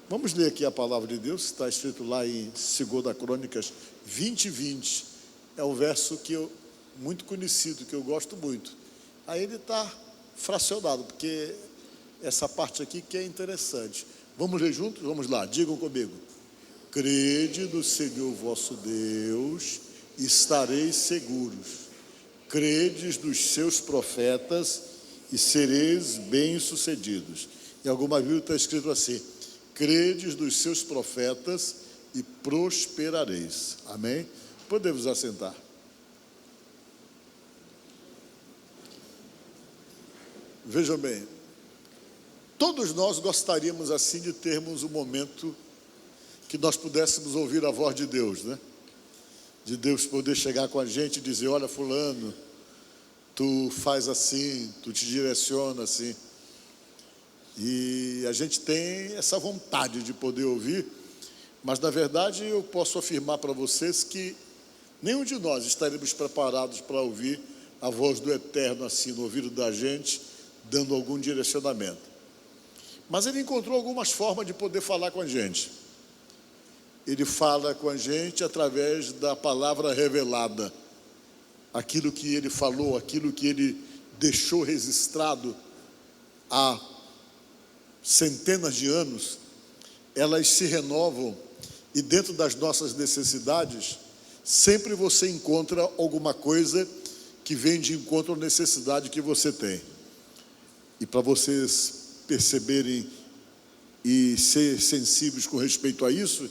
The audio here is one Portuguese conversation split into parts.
Vamos ler aqui a palavra de Deus, está escrito lá em 2 Crônicas 20:20. É um verso muito conhecido, que eu gosto muito. Aí ele está fracionado, porque essa parte aqui que é interessante. Vamos ler juntos? Vamos lá, digam comigo. Crede no Senhor vosso Deus, e estareis seguros. Credes nos seus profetas, e sereis bem-sucedidos. Em alguma Bíblia está escrito assim: credes nos seus profetas e prosperareis. Amém? Podemos assentar. Vejam bem, todos nós gostaríamos assim de termos um momento que nós pudéssemos ouvir a voz de Deus, né? De Deus poder chegar com a gente e dizer: olha, fulano, tu faz assim, tu te direciona assim. E a gente tem essa vontade de poder ouvir, mas na verdade eu posso afirmar para vocês que nenhum de nós estaremos preparados para ouvir a voz do Eterno assim no ouvido da gente, dando algum direcionamento. Mas ele encontrou algumas formas de poder falar com a gente. Ele fala com a gente através da palavra revelada. Aquilo que ele falou, aquilo que ele deixou registrado há centenas de anos, elas se renovam, e dentro das nossas necessidades, sempre você encontra alguma coisa que vem de encontro à necessidade que você tem. E para vocês perceberem e ser sensíveis com respeito a isso,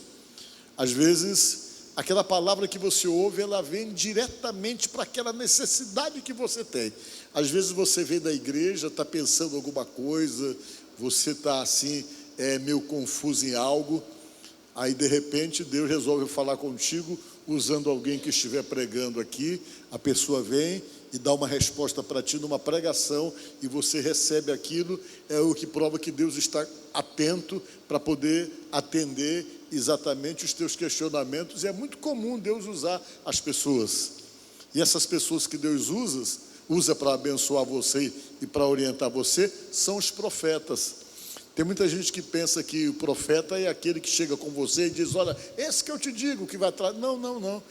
às vezes aquela palavra que você ouve, ela vem diretamente para aquela necessidade que você tem. Às vezes você vem da igreja, está pensando alguma coisa, você está assim, meio confuso em algo, aí de repente Deus resolve falar contigo, usando alguém que estiver pregando aqui, a pessoa vem e dá uma resposta para ti numa pregação, e você recebe aquilo, é o que prova que Deus está atento para poder atender exatamente os teus questionamentos. E é muito comum Deus usar as pessoas, e essas pessoas que Deus usa para abençoar você e para orientar você, são os profetas. Tem muita gente que pensa que o profeta é aquele que chega com você e diz: olha, esse que eu te digo que vai atrás. Não.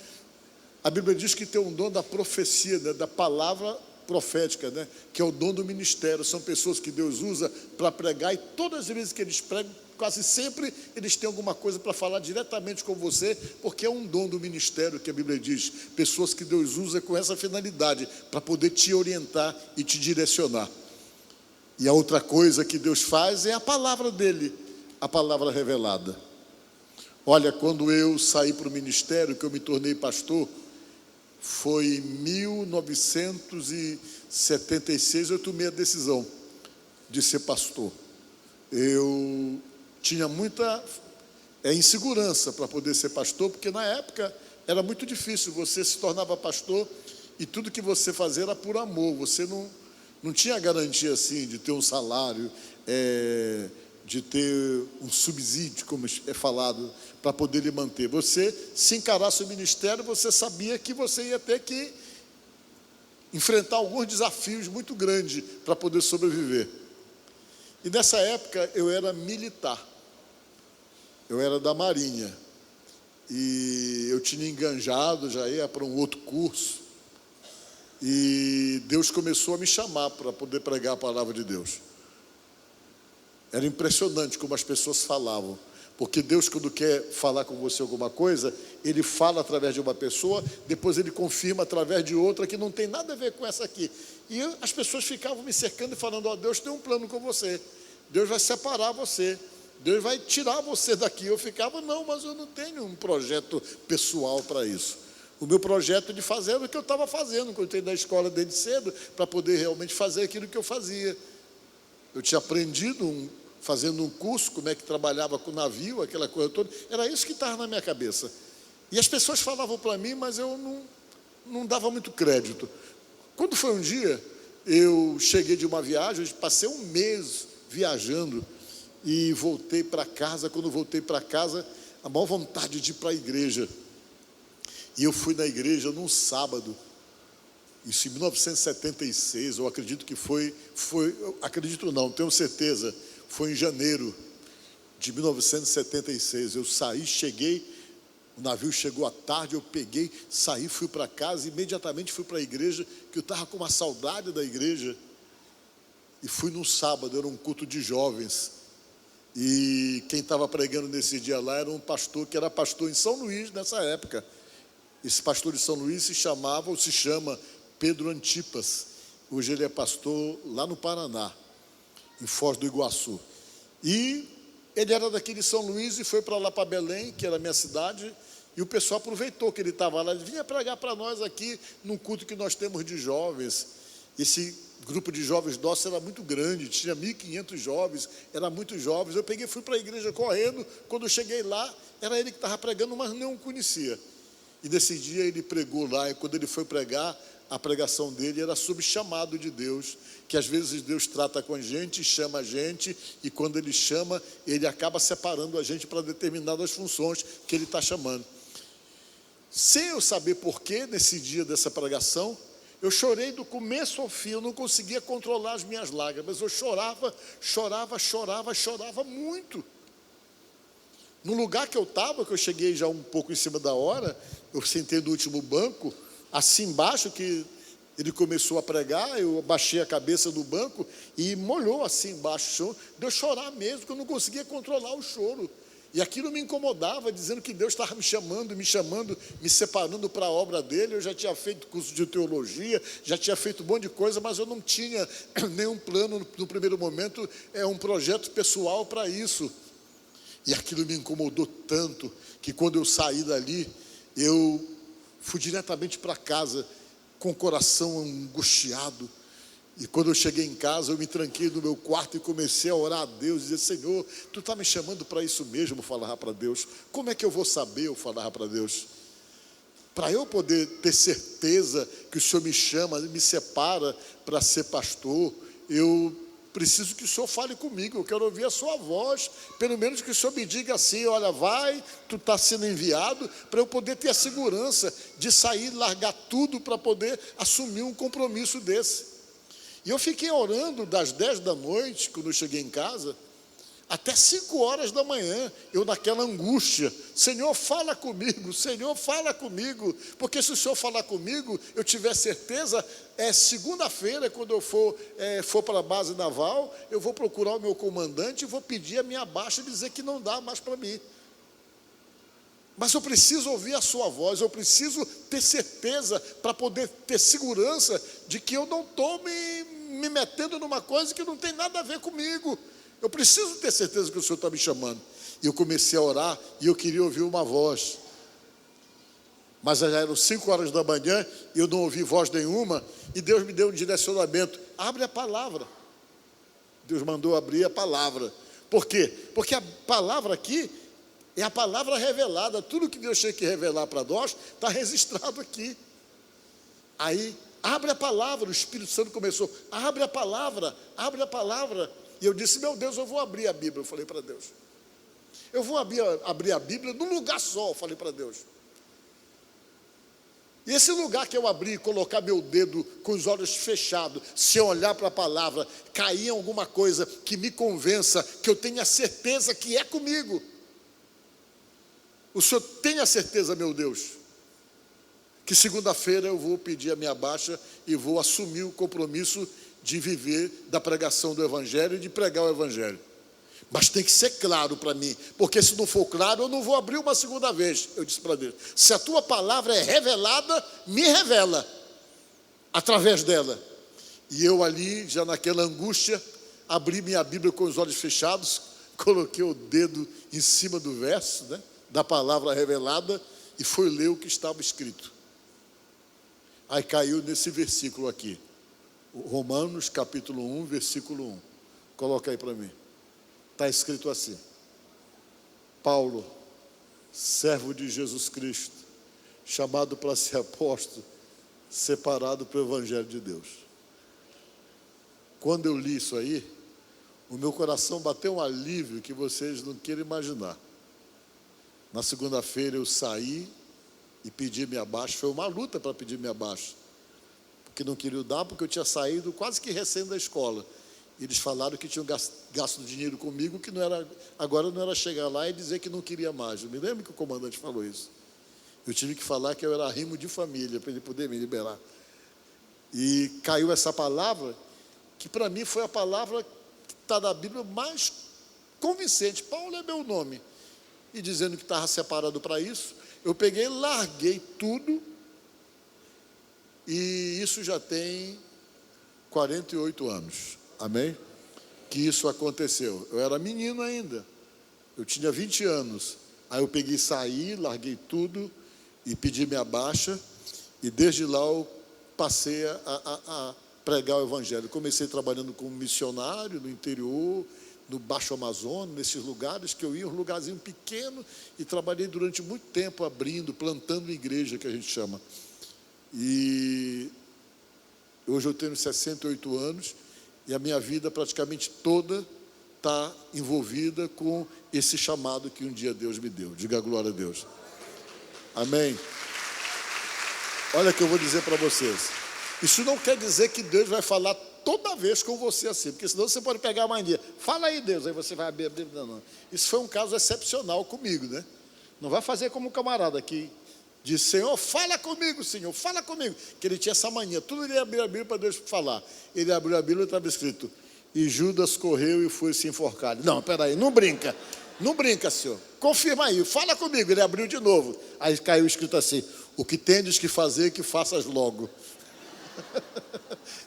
A Bíblia diz que tem um dom da profecia, né, da palavra profética, né, que é o dom do ministério. São pessoas que Deus usa para pregar, e todas as vezes que eles pregam, quase sempre eles têm alguma coisa para falar diretamente com você, porque é um dom do ministério que a Bíblia diz. Pessoas que Deus usa com essa finalidade, para poder te orientar e te direcionar. E a outra coisa que Deus faz é a palavra dele, a palavra revelada. Olha, quando eu saí para o ministério, que eu me tornei pastor, foi em 1976, eu tomei a decisão de ser pastor. Eu tinha muita insegurança para poder ser pastor, porque na época era muito difícil. Você se tornava pastor e tudo que você fazia era por amor. Você não tinha garantia assim de ter um salário, de ter um subsídio, como é falado, para poder lhe manter. Você, se encarasse o ministério, você sabia que você ia ter que enfrentar alguns desafios muito grandes para poder sobreviver. E nessa época eu era militar, eu era da Marinha, e eu tinha enganjado, já ia para um outro curso, e Deus começou a me chamar para poder pregar a palavra de Deus. Era impressionante como as pessoas falavam, porque Deus, quando quer falar com você alguma coisa, Ele fala através de uma pessoa, depois Ele confirma através de outra, que não tem nada a ver com essa aqui. E as pessoas ficavam me cercando e falando: ó, Deus tem um plano com você, Deus vai separar você, Deus vai tirar você daqui. Eu ficava: não, mas eu não tenho um projeto pessoal para isso. O meu projeto de fazer o que eu estava fazendo, quando eu entrei na escola desde cedo, para poder realmente fazer aquilo que eu fazia. Eu tinha aprendido fazendo um curso, como é que trabalhava com o navio, aquela coisa toda. Era isso que estava na minha cabeça. E as pessoas falavam para mim, mas eu não dava muito crédito. Quando foi um dia, eu cheguei de uma viagem, passei um mês viajando, e voltei para casa. Quando voltei para casa, a maior vontade de ir para a igreja. E eu fui na igreja num sábado, isso em 1976, eu acredito que foi, acredito não, tenho certeza, foi em janeiro. de 1976. Eu saí, cheguei, o navio chegou à tarde, eu peguei, saí, fui para casa, imediatamente fui para a igreja, que eu estava com uma saudade da igreja. E fui num sábado, era um culto de jovens. E quem estava pregando nesse dia lá era um pastor, que era pastor em São Luís nessa época. Esse pastor de São Luís se chamava, ou se chama, Pedro Antipas. Hoje ele é pastor lá no Paraná, em Foz do Iguaçu. E ele era daqui de São Luís e foi para lá para Belém, que era a minha cidade, e o pessoal aproveitou que ele estava lá, ele vinha pregar para nós aqui, num culto que nós temos de jovens. Esse grupo de jovens nosso era muito grande, tinha 1.500 jovens, era muitos jovens. Eu peguei, fui para a igreja correndo, quando eu cheguei lá, era ele que estava pregando, mas não o conhecia. E nesse dia ele pregou lá, e quando ele foi pregar, a pregação dele era sobre chamado de Deus, que às vezes Deus trata com a gente, chama a gente, e quando Ele chama, Ele acaba separando a gente para determinadas funções que Ele está chamando. Sem eu saber porquê, nesse dia dessa pregação, eu chorei do começo ao fim, eu não conseguia controlar as minhas lágrimas, eu chorava muito. No lugar que eu estava, que eu cheguei já um pouco em cima da hora, eu sentei no último banco, assim embaixo, que ele começou a pregar, eu baixei a cabeça do banco e molhou assim embaixo o chão, de eu chorar mesmo, porque eu não conseguia controlar o choro. E aquilo me incomodava, dizendo que Deus estava me chamando, me separando para a obra dele. Eu já tinha feito curso de teologia, já tinha feito um monte de coisa, mas eu não tinha nenhum plano no primeiro momento, um projeto pessoal para isso. E aquilo me incomodou tanto, que quando eu saí dali, eu fui diretamente para casa, com o coração angustiado. E quando eu cheguei em casa, eu me tranquei no meu quarto e comecei a orar a Deus, dizer: Senhor, Tu está me chamando para isso mesmo, eu falava para Deus. Como é que eu vou saber, eu falava para Deus? Para eu poder ter certeza que o Senhor me chama, me separa para ser pastor, eu preciso que o Senhor fale comigo, eu quero ouvir a sua voz, pelo menos que o Senhor me diga assim: olha, vai, tu está sendo enviado, para eu poder ter a segurança de sair, largar tudo para poder assumir um compromisso desse. E eu fiquei orando das 10 da noite, quando eu cheguei em casa, até 5 horas da manhã, eu naquela angústia: Senhor, fala comigo, Senhor, fala comigo, porque se o Senhor falar comigo, eu tiver certeza, segunda-feira, quando eu for para a base naval, eu vou procurar o meu comandante e vou pedir a minha baixa e dizer que não dá mais para mim. Mas eu preciso ouvir a sua voz, eu preciso ter certeza para poder ter segurança de que eu não estou me metendo numa coisa que não tem nada a ver comigo. Eu preciso ter certeza que o Senhor está me chamando. E eu comecei a orar e eu queria ouvir uma voz. Mas já eram 5 horas da manhã e eu não ouvi voz nenhuma. E Deus me deu um direcionamento: abre a palavra. Deus mandou abrir a palavra. Por quê? Porque a palavra aqui é a palavra revelada. Tudo que Deus tinha que revelar para nós está registrado aqui. Aí, abre a palavra. O Espírito Santo começou: abre a palavra, abre a palavra. E eu disse: meu Deus, eu vou abrir a Bíblia. Eu falei para Deus: eu vou abrir a Bíblia num lugar só. Eu falei para Deus. E esse lugar que eu abri, colocar meu dedo com os olhos fechados, se eu olhar para a palavra, cair em alguma coisa que me convença, que eu tenha certeza que é comigo. O Senhor tenha certeza, meu Deus, que segunda-feira eu vou pedir a minha baixa e vou assumir o compromisso de viver da pregação do Evangelho e de pregar o Evangelho. Mas tem que ser claro para mim, porque se não for claro, eu não vou abrir uma segunda vez. Eu disse para Deus: se a tua palavra é revelada, me revela através dela. E eu ali, já naquela angústia, abri minha Bíblia com os olhos fechados, coloquei o dedo em cima do verso, da palavra revelada, e fui ler o que estava escrito. Aí caiu nesse versículo aqui, Romanos capítulo 1, versículo 1. Coloca aí para mim. Está escrito assim: Paulo, servo de Jesus Cristo, chamado para ser apóstolo, separado para o Evangelho de Deus. Quando eu li isso aí, o meu coração bateu um alívio que vocês não querem imaginar. Na segunda-feira eu saí e pedi minha baixa. Foi uma luta para pedir minha baixa, porque não queria dar, porque eu tinha saído quase que recém da escola. Eles falaram que tinham gasto dinheiro comigo, que agora não era chegar lá e dizer que não queria mais. Eu me lembro que o comandante falou isso. Eu tive que falar que eu era arrimo de família, para ele poder me liberar. E caiu essa palavra, que para mim foi a palavra que está na Bíblia mais convincente. Paulo é meu nome. E dizendo que estava separado para isso, eu peguei, larguei tudo, e isso já tem 48 anos. Amém? Que isso aconteceu. Eu era menino ainda. Eu tinha 20 anos. Aí eu peguei, saí, larguei tudo e pedi minha baixa. E desde lá eu passei a pregar o evangelho. Comecei trabalhando como missionário no interior, no Baixo Amazonas, nesses lugares que eu ia, um lugarzinho pequeno, e trabalhei durante muito tempo abrindo, plantando igreja, que a gente chama. E hoje eu tenho 68 anos e a minha vida praticamente toda está envolvida com esse chamado que um dia Deus me deu. Diga glória a Deus. Amém? Olha o que eu vou dizer para vocês. Isso não quer dizer que Deus vai falar toda vez com você assim, porque senão você pode pegar a mania. Fala aí, Deus, aí você vai abrir. Não. Isso foi um caso excepcional comigo, né? Não vai fazer como um camarada que disse, Senhor, fala comigo, Senhor, fala comigo. Que ele tinha essa mania, tudo ele abria a Bíblia para Deus falar. Ele abriu a Bíblia e estava escrito, e Judas correu e foi se enforcar. Não, peraí, não brinca, Senhor. Confirma aí, fala comigo. Ele abriu de novo. Aí caiu escrito assim, o que tendes que fazer, que faças logo.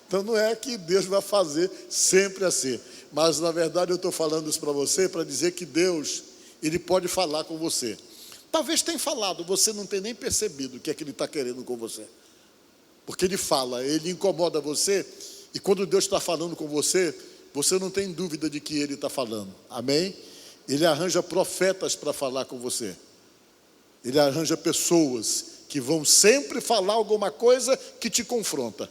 Então não é que Deus vai fazer sempre assim. Mas na verdade eu estou falando isso para você, para dizer que Deus, Ele pode falar com você. Talvez tenha falado, você não tem nem percebido o que é que Ele está querendo com você. Porque Ele fala, Ele incomoda você, e quando Deus está falando com você, você não tem dúvida de que Ele está falando. Amém? Ele arranja profetas para falar com você. Ele arranja pessoas que vão sempre falar alguma coisa que te confronta.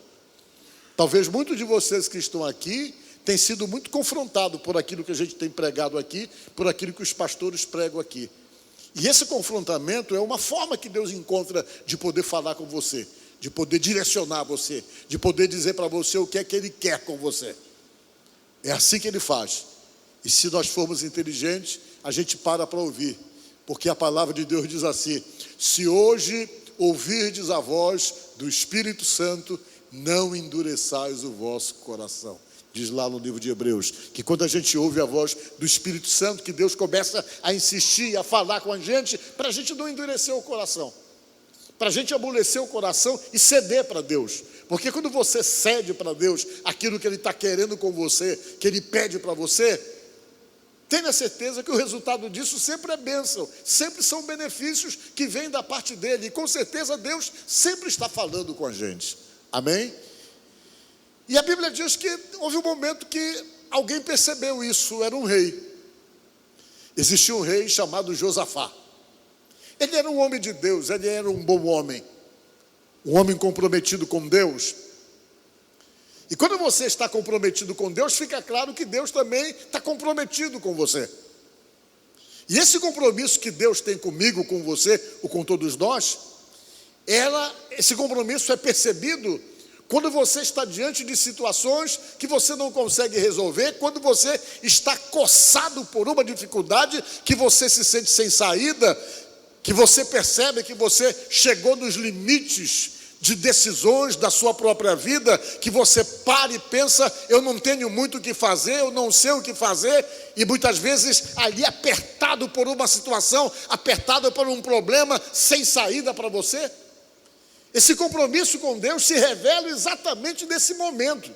Talvez muitos de vocês que estão aqui tenham sido muito confrontados por aquilo que a gente tem pregado aqui, por aquilo que os pastores pregam aqui. E esse confrontamento é uma forma que Deus encontra de poder falar com você, de poder direcionar você, de poder dizer para você o que é que Ele quer com você. É assim que Ele faz. E se nós formos inteligentes, a gente para ouvir. Porque a palavra de Deus diz assim, se hoje ouvirdes a voz do Espírito Santo, não endureçais o vosso coração. Diz lá no livro de Hebreus, que quando a gente ouve a voz do Espírito Santo, que Deus começa a insistir, a falar com a gente, para a gente não endurecer o coração, para a gente amolecer o coração e ceder para Deus. Porque quando você cede para Deus aquilo que Ele está querendo com você, que Ele pede para você, tenha certeza que o resultado disso sempre é bênção, sempre são benefícios que vêm da parte dEle, e com certeza Deus sempre está falando com a gente. Amém? E a Bíblia diz que houve um momento que alguém percebeu isso, era um rei. Existia um rei chamado Josafá. Ele era um homem de Deus, ele era um bom homem, um homem comprometido com Deus. E quando você está comprometido com Deus, fica claro que Deus também está comprometido com você. E esse compromisso que Deus tem comigo, com você, ou com todos nós, esse compromisso é percebido quando você está diante de situações que você não consegue resolver, quando você está coçado por uma dificuldade, que você se sente sem saída, que você percebe que você chegou nos limites de decisões da sua própria vida, que você para e pensa, eu não tenho muito o que fazer, eu não sei o que fazer, e muitas vezes ali apertado por uma situação, apertado por um problema, sem saída para você. Esse compromisso com Deus se revela exatamente nesse momento.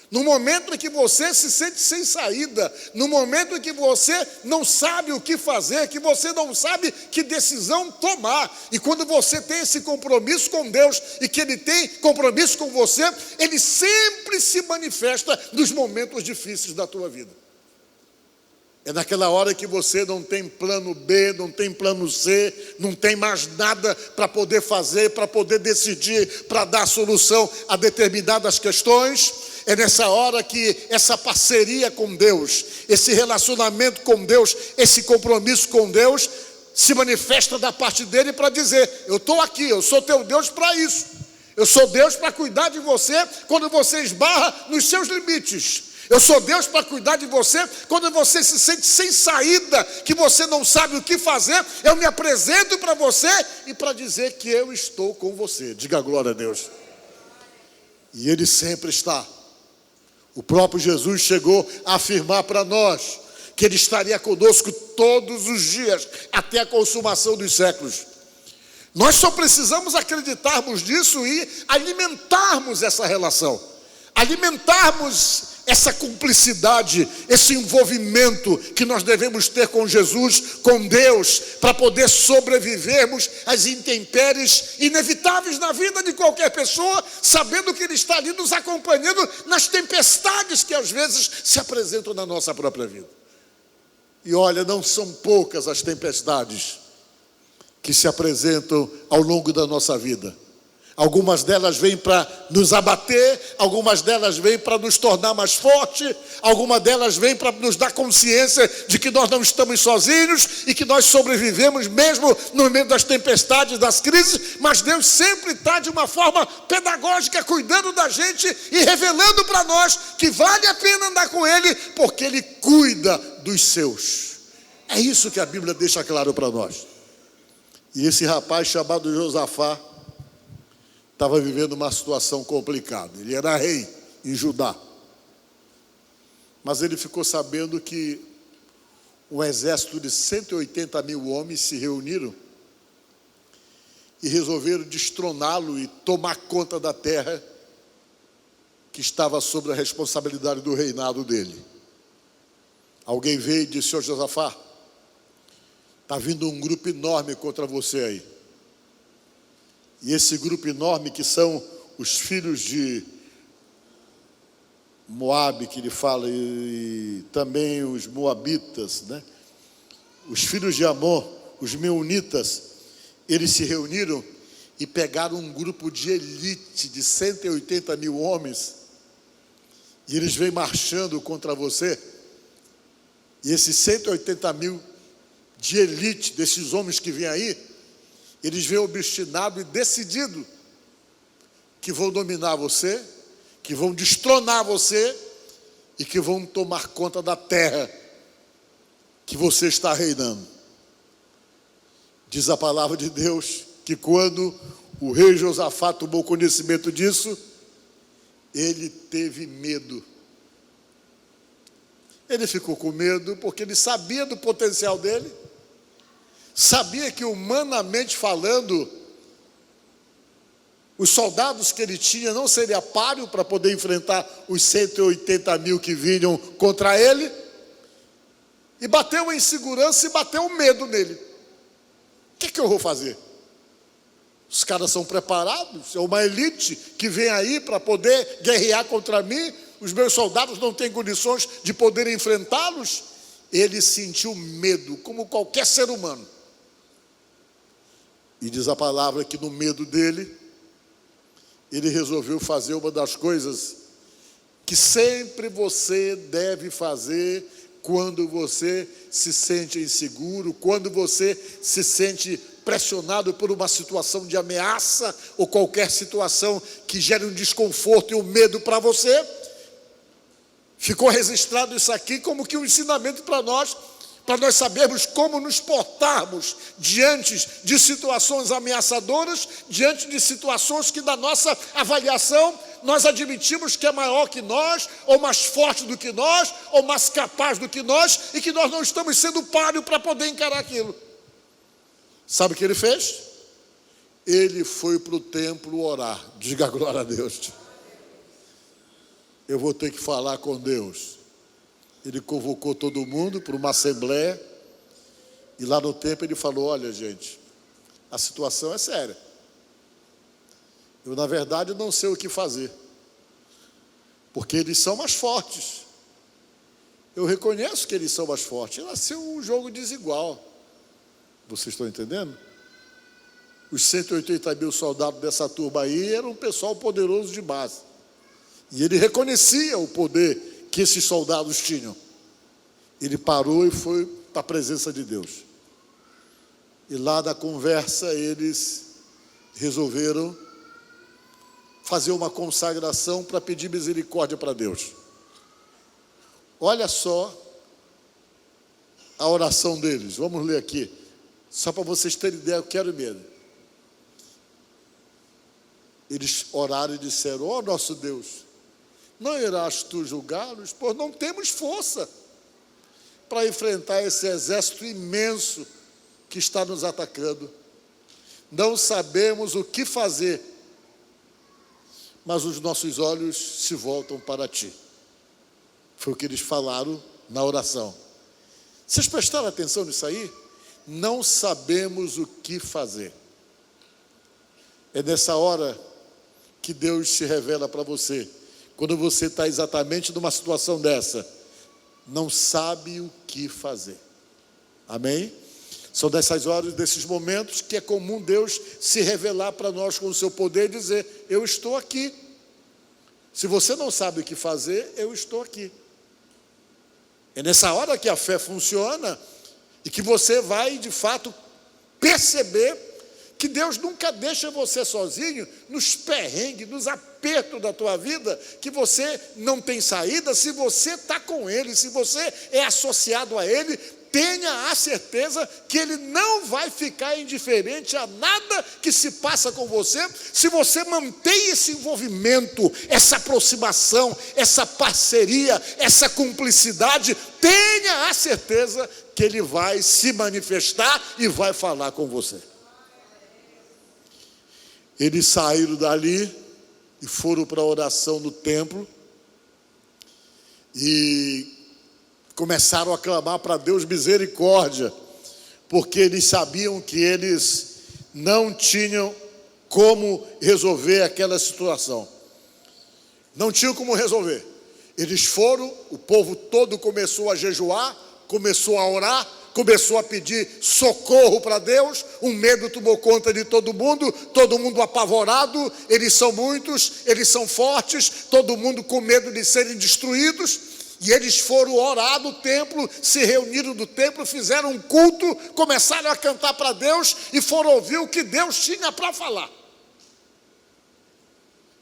No momento em que você se sente sem saída, no momento em que você não sabe o que fazer, que você não sabe que decisão tomar. E quando você tem esse compromisso com Deus e que Ele tem compromisso com você, Ele sempre se manifesta nos momentos difíceis da tua vida. É naquela hora que você não tem plano B, não tem plano C, não tem mais nada para poder fazer, para poder decidir, para dar solução a determinadas questões. É nessa hora que essa parceria com Deus, esse relacionamento com Deus, esse compromisso com Deus, se manifesta da parte dele para dizer, eu estou aqui, eu sou teu Deus para isso. Eu sou Deus para cuidar de você quando você esbarra nos seus limites. Eu sou Deus para cuidar de você. Quando você se sente sem saída, que você não sabe o que fazer, eu me apresento para você e para dizer que eu estou com você. Diga glória a Deus. E Ele sempre está. O próprio Jesus chegou a afirmar para nós que Ele estaria conosco todos os dias, até a consumação dos séculos. Nós só precisamos acreditarmos nisso e alimentarmos essa relação, alimentarmos essa cumplicidade, esse envolvimento que nós devemos ter com Jesus, com Deus, para poder sobrevivermos às intempéries inevitáveis na vida de qualquer pessoa, sabendo que Ele está ali nos acompanhando nas tempestades que às vezes se apresentam na nossa própria vida. E olha, não são poucas as tempestades que se apresentam ao longo da nossa vida. Algumas delas vêm para nos abater, algumas delas vêm para nos tornar mais fortes, algumas delas vêm para nos dar consciência de que nós não estamos sozinhos e que nós sobrevivemos mesmo no meio das tempestades, das crises, mas Deus sempre está de uma forma pedagógica cuidando da gente e revelando para nós que vale a pena andar com Ele, porque Ele cuida dos seus. É isso que a Bíblia deixa claro para nós. E esse rapaz chamado Josafá estava vivendo uma situação complicada. Ele era rei em Judá. Mas ele ficou sabendo que um exército de 180 mil homens se reuniram e resolveram destroná-lo e tomar conta da terra que estava sob a responsabilidade do reinado dele. Alguém veio e disse: "Ô Josafá, está vindo um grupo enorme contra você aí." E esse grupo enorme, que são os filhos de Moabe, que ele fala, e também os moabitas, né? Os filhos de Amon, os meunitas, eles se reuniram e pegaram um grupo de elite de 180 mil homens, e eles vêm marchando contra você. E esses 180 mil de elite, desses homens que vêm aí, eles vêm obstinados e decididos que vão dominar você, que vão destronar você e que vão tomar conta da terra que você está reinando. Diz a palavra de Deus que quando o rei Josafá tomou conhecimento disso, ele teve medo. Ele ficou com medo porque ele sabia do potencial dele, sabia que, humanamente falando, os soldados que ele tinha não seria páreo para poder enfrentar os 180 mil que vinham contra ele, e bateu a insegurança e bateu o medo nele. O que eu vou fazer? Os caras são preparados, é uma elite que vem aí para poder guerrear contra mim, os meus soldados não têm condições de poder enfrentá-los. Ele sentiu medo, como qualquer ser humano. E diz a palavra que no medo dele, ele resolveu fazer uma das coisas que sempre você deve fazer quando você se sente inseguro, quando você se sente pressionado por uma situação de ameaça ou qualquer situação que gere um desconforto e um medo para você. Ficou registrado isso aqui como que um ensinamento para nós sabermos como nos portarmos diante de situações ameaçadoras, diante de situações que, na nossa avaliação, nós admitimos que é maior que nós, ou mais forte do que nós, ou mais capaz do que nós, e que nós não estamos sendo páreo para poder encarar aquilo. Sabe o que ele fez? Ele foi para o templo orar. Diga glória a Deus. Eu vou ter que falar com Deus. Ele convocou todo mundo para uma assembleia, e lá no templo ele falou: olha, gente, a situação é séria. Eu, na verdade, não sei o que fazer, porque eles são mais fortes. Eu reconheço que eles são mais fortes. Nasceu um jogo desigual. Vocês estão entendendo? Os 180 mil soldados dessa turma aí eram um pessoal poderoso de base. E ele reconhecia o poder que esses soldados tinham. Ele parou e foi para a presença de Deus. E lá na conversa eles resolveram fazer uma consagração para pedir misericórdia para Deus. Olha só a oração deles. Vamos ler aqui, só para vocês terem ideia, eu quero mesmo. Eles oraram e disseram: ó nosso Deus, não irás tu julgá-los, pois não temos força para enfrentar esse exército imenso que está nos atacando. Não sabemos o que fazer, mas os nossos olhos se voltam para ti. Foi o que eles falaram na oração. Vocês prestaram atenção nisso aí? Não sabemos o que fazer. É nessa hora que Deus se revela para você. Quando você está exatamente numa situação dessa, não sabe o que fazer. Amém? São dessas horas, desses momentos, que é comum Deus se revelar para nós com o seu poder e dizer: eu estou aqui. Se você não sabe o que fazer, eu estou aqui. É nessa hora que a fé funciona e que você vai, de fato, perceber que Deus nunca deixa você sozinho nos perrengues, nos apertos da tua vida, que você não tem saída. Se você está com Ele, se você é associado a Ele, tenha a certeza que Ele não vai ficar indiferente a nada que se passa com você, se você mantém esse envolvimento, essa aproximação, essa parceria, essa cumplicidade. Tenha a certeza que Ele vai se manifestar e vai falar com você. Eles saíram dali e foram para a oração no templo e começaram a clamar para Deus misericórdia, porque eles sabiam que eles não tinham como resolver aquela situação. Não tinham como resolver. Eles foram, o povo todo começou a jejuar, começou a orar, começou a pedir socorro para Deus. Um medo tomou conta de todo mundo apavorado. Eles são muitos, eles são fortes, todo mundo com medo de serem destruídos. E eles foram orar no templo, se reuniram no templo, fizeram um culto, começaram a cantar para Deus e foram ouvir o que Deus tinha para falar.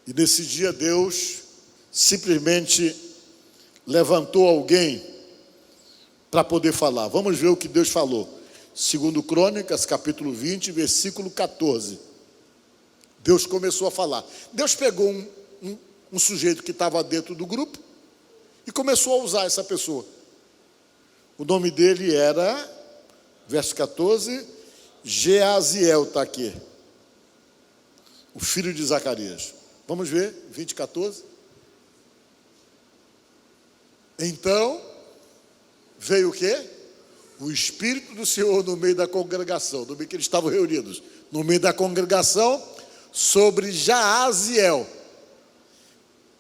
E nesse dia Deus simplesmente levantou alguém para poder falar. Vamos ver o que Deus falou. 2 Crônicas, capítulo 20, versículo 14. Deus começou a falar. Deus pegou um sujeito que estava dentro do grupo e começou a usar essa pessoa. O nome dele era, verso 14, Jeaziel, está aqui. O filho de Zacarias. Vamos ver, 20, 14. Então, veio o quê? O Espírito do Senhor no meio da congregação, no meio que eles estavam reunidos, no meio da congregação, sobre Jaaziel.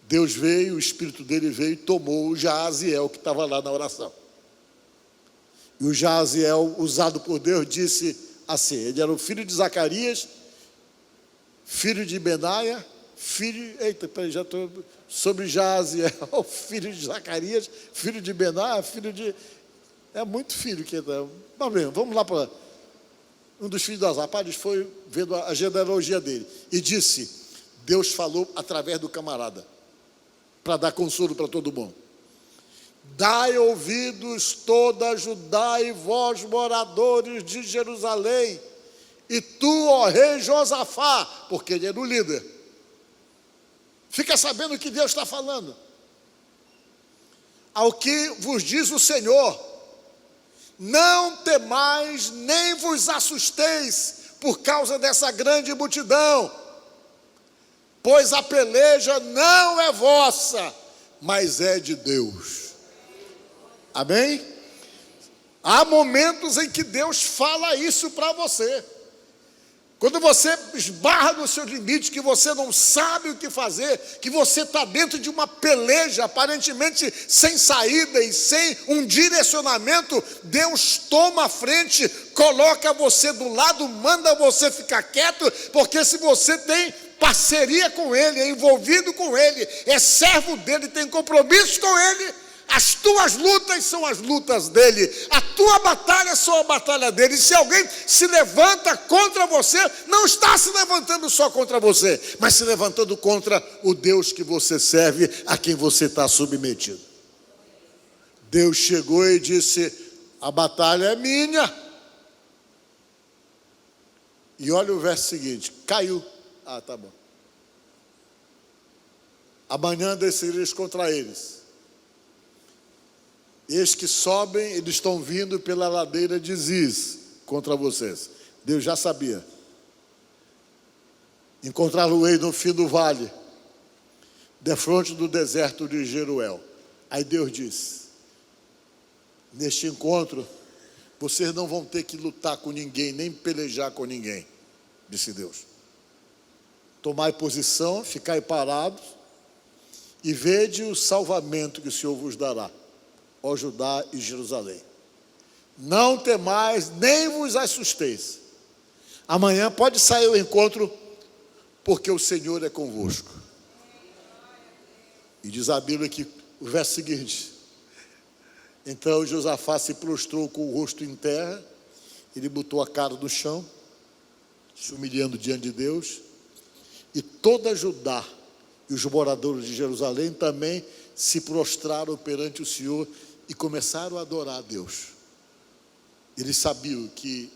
Deus veio, o Espírito dele veio e tomou o Jaaziel que estava lá na oração. E o Jaaziel, usado por Deus, disse assim: ele era o filho de Zacarias, filho de Benaia, já estou sobre Jaaziel, filho de Zacarias, filho de Benaia, filho de... É muito filho que está. Vamos lá para um dos filhos das rapazes, foi vendo a genealogia dele e disse: Deus falou através do camarada, para dar consolo para todo mundo. Dai ouvidos toda Judá e vós moradores de Jerusalém, e tu, ó rei Josafá, porque ele era o líder. Fica sabendo o que Deus está falando. Ao que vos diz o Senhor: não temais, nem vos assusteis por causa dessa grande multidão, pois a peleja não é vossa, mas é de Deus. Amém? Há momentos em que Deus fala isso para você. Quando você esbarra no seu limite, que você não sabe o que fazer, que você está dentro de uma peleja aparentemente sem saída e sem um direcionamento, Deus toma a frente, coloca você do lado, manda você ficar quieto, porque se você tem parceria com Ele, é envolvido com Ele, é servo dEle, tem compromisso com Ele, as tuas lutas são as lutas dEle, a tua batalha são a batalha dEle. E se alguém se levanta contra você, não está se levantando só contra você, mas se levantando contra o Deus que você serve, a quem você está submetido. Deus chegou e disse: a batalha é minha. E olha o verso seguinte: caiu. Ah, tá bom. Amanhã descereis contra eles. Eis que sobem, eles estão vindo pela ladeira de Ziz contra vocês. Deus já sabia. Encontrá-lo-ei no fim do vale, defronte do deserto de Jeruel. Aí Deus disse: neste encontro, vocês não vão ter que lutar com ninguém, nem pelejar com ninguém, disse Deus. Tomai posição, ficai parados, e vede o salvamento que o Senhor vos dará, ó Judá e Jerusalém. Não temais, nem vos assusteis. Amanhã pode sair o encontro, porque o Senhor é convosco. E diz a Bíblia que o verso seguinte: então Josafá se prostrou com o rosto em terra, ele botou a cara no chão, se humilhando diante de Deus, e toda Judá e os moradores de Jerusalém também se prostraram perante o Senhor e começaram a adorar a Deus. Eles sabiam que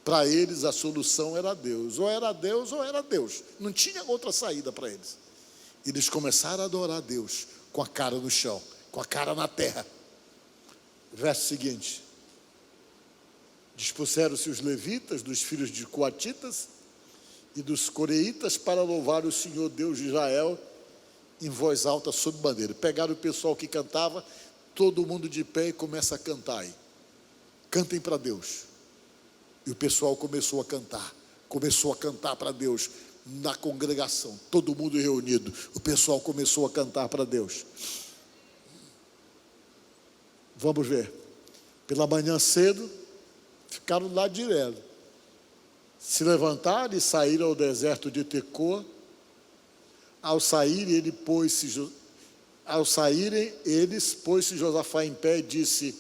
para eles a solução era Deus, ou era Deus ou era Deus, não tinha outra saída para eles. Eles começaram a adorar a Deus com a cara no chão, com a cara na terra. Verso seguinte: dispuseram-se os levitas dos filhos de coatitas e dos coreitas para louvar o Senhor Deus de Israel em voz alta sob bandeira. Pegaram o pessoal que cantava, todo mundo de pé, e começa a cantar aí. Cantem para Deus. E o pessoal começou a cantar para Deus na congregação, todo mundo reunido. O pessoal começou a cantar para Deus. Vamos ver. Pela manhã cedo, ficaram lá direto. Se levantaram e saíram ao deserto de Tecoa. Ao saírem, pôs-se Josafá em pé e disse: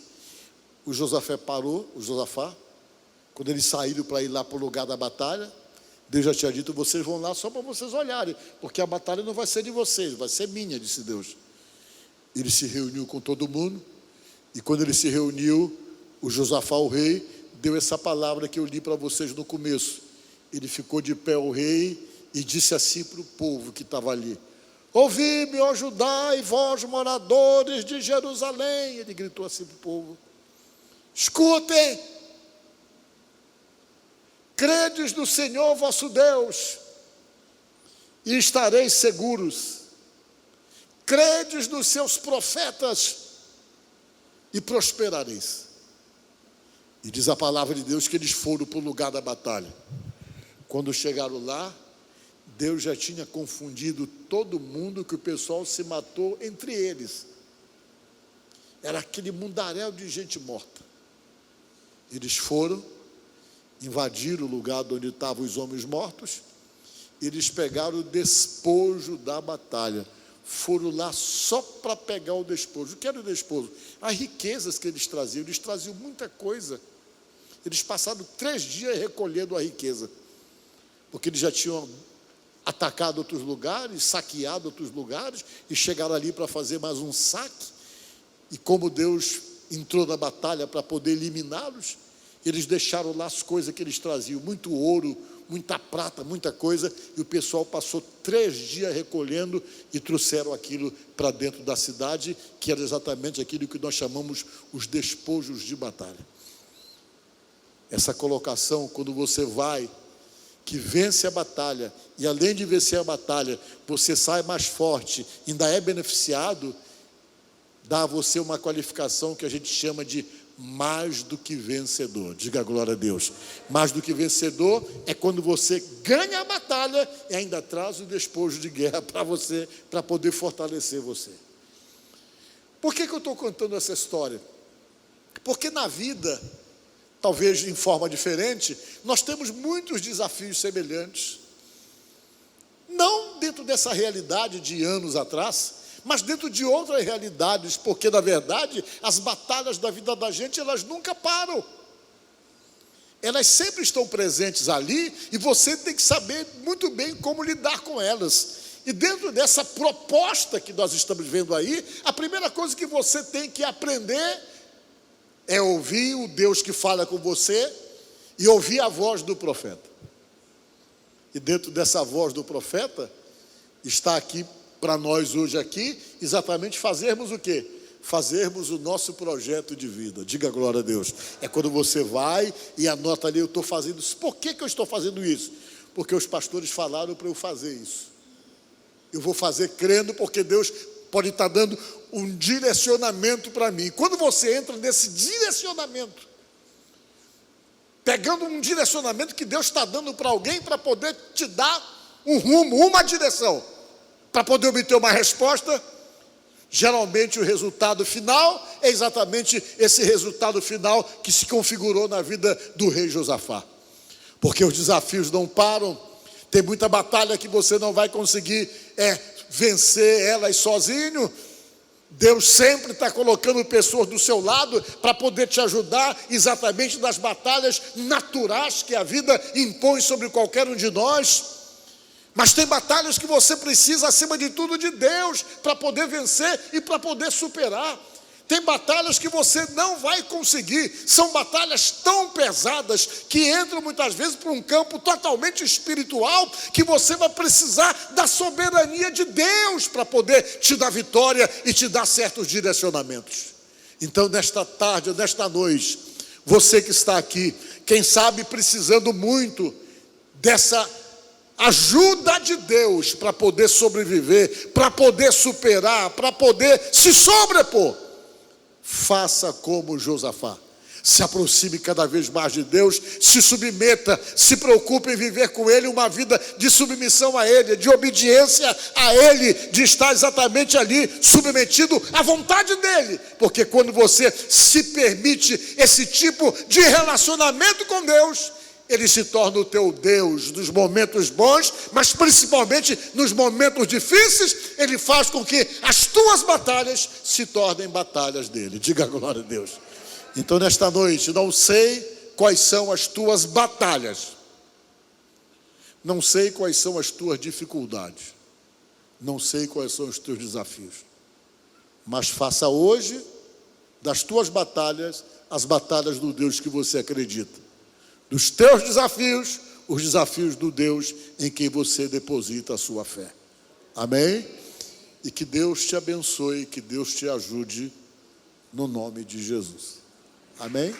o Josafá parou, quando eles saíram para ir lá para o lugar da batalha, Deus já tinha dito: vocês vão lá só para vocês olharem, porque a batalha não vai ser de vocês, vai ser minha, disse Deus. Ele se reuniu com todo mundo, e quando ele se reuniu, o Josafá, o rei, deu essa palavra que eu li para vocês no começo. Ele ficou de pé, o rei, e disse assim para o povo que estava ali: ouvi-me, ó Judá, e vós, moradores de Jerusalém. Ele gritou assim para o povo: escutem, credes no Senhor vosso Deus, e estareis seguros. Credes nos seus profetas, e prosperareis. E diz a palavra de Deus que eles foram para o lugar da batalha. Quando chegaram lá, Deus já tinha confundido todo mundo, que o pessoal se matou entre eles. Era aquele mundaréu de gente morta. Eles foram, invadiram o lugar onde estavam os homens mortos. Eles pegaram o despojo da batalha. Foram lá só para pegar o despojo. O que era o despojo? As riquezas que eles traziam muita coisa. Eles passaram 3 dias recolhendo a riqueza, porque eles já tinham atacado outros lugares, saqueado outros lugares, e chegaram ali para fazer mais um saque. E como Deus entrou na batalha para poder eliminá-los, eles deixaram lá as coisas que eles traziam, muito ouro, muita prata, muita coisa, e o pessoal passou 3 dias recolhendo e trouxeram aquilo para dentro da cidade, que era exatamente aquilo que nós chamamos os despojos de batalha. Essa colocação, quando você vai, que vence a batalha, e além de vencer a batalha, você sai mais forte, ainda é beneficiado, dá a você uma qualificação que a gente chama de mais do que vencedor. Diga glória a Deus. Mais do que vencedor é quando você ganha a batalha e ainda traz o despojo de guerra para você, para poder fortalecer você. Por que eu estou contando essa história? Porque na vida, talvez em forma diferente, nós temos muitos desafios semelhantes. Não dentro dessa realidade de anos atrás, mas dentro de outras realidades, porque na verdade as batalhas da vida da gente, elas nunca param. Elas sempre estão presentes ali, e você tem que saber muito bem como lidar com elas. E dentro dessa proposta que nós estamos vendo aí, a primeira coisa que você tem que aprender é ouvir o Deus que fala com você e ouvir a voz do profeta. E dentro dessa voz do profeta, está aqui para nós hoje aqui, exatamente fazermos o quê? Fazermos o nosso projeto de vida. Diga glória a Deus. É quando você vai e anota ali, eu estou fazendo isso. Por que eu estou fazendo isso? Porque os pastores falaram para eu fazer isso. Eu vou fazer crendo, porque Deus pode estar dando um direcionamento para mim. Quando você entra nesse direcionamento, pegando um direcionamento que Deus está dando para alguém, para poder te dar um rumo, uma direção, para poder obter uma resposta, geralmente o resultado final é exatamente esse resultado final que se configurou na vida do rei Josafá. Porque os desafios não param, tem muita batalha que você não vai conseguir vencer elas sozinho. Deus sempre está colocando pessoas do seu lado para poder te ajudar exatamente nas batalhas naturais que a vida impõe sobre qualquer um de nós. Mas tem batalhas que você precisa, acima de tudo, de Deus para poder vencer e para poder superar. Tem batalhas que você não vai conseguir, são batalhas tão pesadas que entram muitas vezes para um campo totalmente espiritual, que você vai precisar da soberania de Deus para poder te dar vitória e te dar certos direcionamentos. Então, nesta tarde, nesta noite, você que está aqui, quem sabe precisando muito dessa ajuda de Deus para poder sobreviver, para poder superar, para poder se sobrepor, faça como Josafá. Se aproxime cada vez mais de Deus, se submeta, se preocupe em viver com Ele uma vida de submissão a Ele, de obediência a Ele, de estar exatamente ali submetido à vontade dEle. Porque quando você se permite esse tipo de relacionamento com Deus, Ele se torna o teu Deus nos momentos bons, mas principalmente nos momentos difíceis. Ele faz com que as tuas batalhas se tornem batalhas dele. Diga glória a Deus. Então, nesta noite, não sei quais são as tuas batalhas, não sei quais são as tuas dificuldades, não sei quais são os teus desafios, mas faça hoje das tuas batalhas as batalhas do Deus que você acredita. Dos teus desafios, os desafios do Deus em quem você deposita a sua fé. Amém? E que Deus te abençoe, que Deus te ajude, no nome de Jesus. Amém?